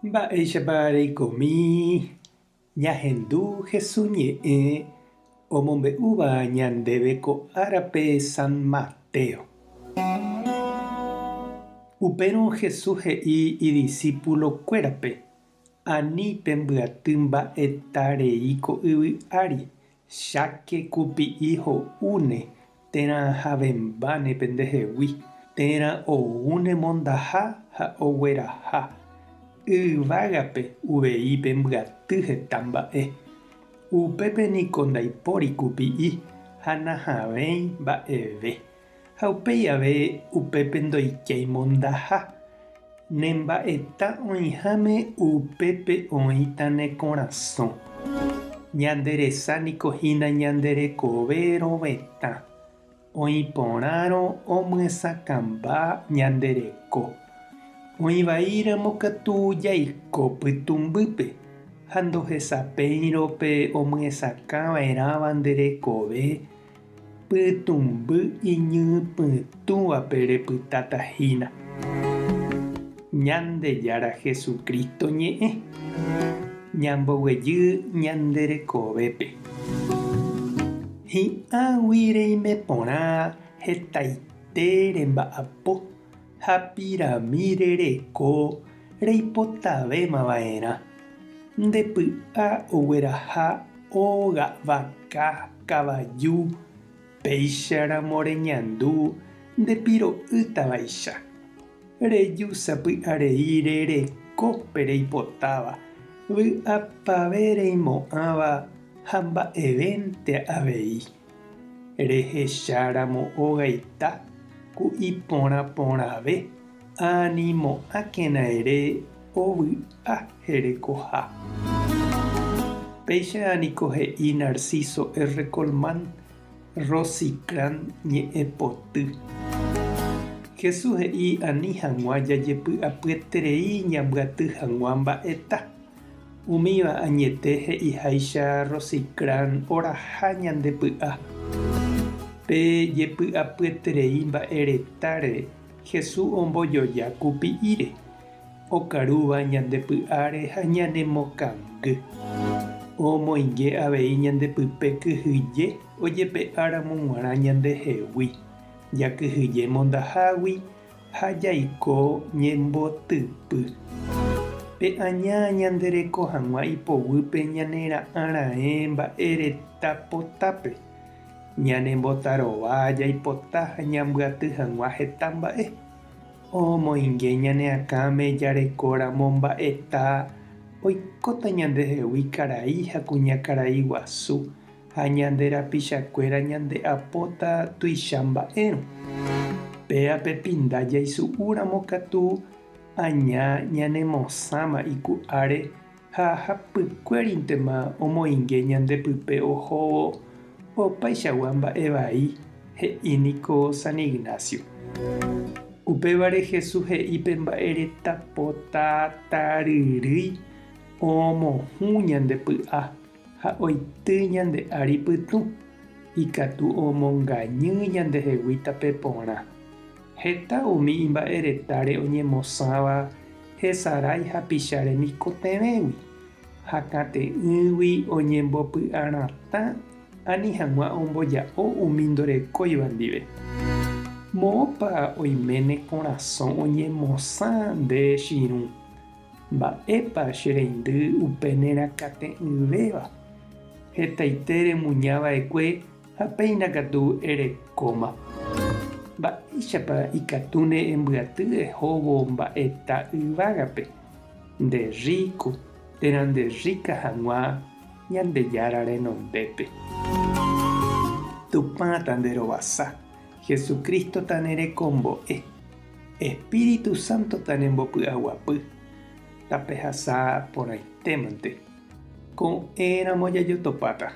Mba'éichapa reikomi ñahendu Jesús ñe'ẽ omombe'úva ñandéve ko árape San Mateo. Upérõ Jesús he'i idiscípulokuérape: ani pembyatý mba'etarei ko yvy ári, cháke kupi'i ho'úne térã havembáne pendehegui, térã oúne mondaha ha ogueraha. Yvágape uvei pembyatý heta mba'e. Upépe niko ndaipóri kupi'i ha nahavẽi mba'eve. Ha upéi ave upépe ndoikéi mondaha. Nemba'eta oĩháme upépe oĩta ne korasõ. Ñanderesa niko hína ñanderekove rovetã. Oĩporãrõ omyesãkamba ñandereko. Oĩvaíramo katu jaiko pytumbýpe ha ndohesapéirõ pe omyesãkava'erãva nderekove pytumby iñypytũvape repytátahína. Ñandejára Jesucristo ñe'ẽ ñamboguejy ñanderekovépe. Hi'ãgui reimeporã hetaite remba'apo ha pirami rereko reipotavémava'erã. Ndepy'a ogueraha óga, vaka, kavaju, péicharamo reñandu ndepiro'ýtavaicha. Rejusapy'arei rerekópe reipotáva, vy'apave reimo'ãva ha mba'evénte avei. Rehecháramo ógaita ku iporãporãve animo'ãkena'ere ovy'a herekoha. Péicha niko he'i Narciso R. Colmán Rosicrán ñe'ẽpoty. Jesús he'i ani hag̃ua jajepy'apyeterei ñambyaty hag̃ua mba'eta. Umíva añete he'iháicha Rosicrán oraha ñandepy'a. Pe jepy'apyeterei mba'eretáre Jesús ombojoja kupi'íre. Okarúva ñandepy'áre ha ñanemokangy. Omoinge avei ñandepype kyhyje ojepe'áramo g̃uarã ñandehegui. Jakyhyje mondahágui ha jaiko ñembotypy. Pe aña ñandereko hag̃ua ipoguýpe ñanera'ãra'ẽ mba'ereta potápe. Ñanembotarova jaipota ha ñambyaty hag̃ua heta mba'e. Omoinge ñaneakãme jarekóramo mba'eta oikóta ñandehegui karai ha kuñakarai guasu ha ñanderapichakuéra ñande'apóta tuicha mba'érõ. Péape pinda jaisu'úramo katu aña ñanemosãma iku'áre ha hapykuérintema omoinge ñandepype ohóvo opaichagua mba'e he'i niko San Ignacio. Upévare Jesús he'ípe mba'ereta potatarýi omohũ ñandepy'a ha oity ñande ári pytũ. Ikatu omongañy ñandehegui tape porã. Heta umi imba'eretáre oñemosãva hesarái ha picháre mikotevẽgui. Hakate'ỹgui oñembopy'aratã ani hag̃ua omboja'o umi ndorekóiva ndive. Moõpa oiméne korasõ oñemosã nde chiru. Mba'épa che reindy upe nerakate'ỹvéva. Hetaite remuñava'ekue ha péinakatu erekóma. Mba'éichapa ikatúne embyaty ehóvo mba'eta yvágape. Nderíko térã nderíka hag̃ua ñandejára renondépe. Tupãta nderovasa. Jesucristo ta nerekombo'e. Espíritu Santo ta nembopy'aguapy. Tapehasa porãitémante. Ko'ẽramo jajotopáta.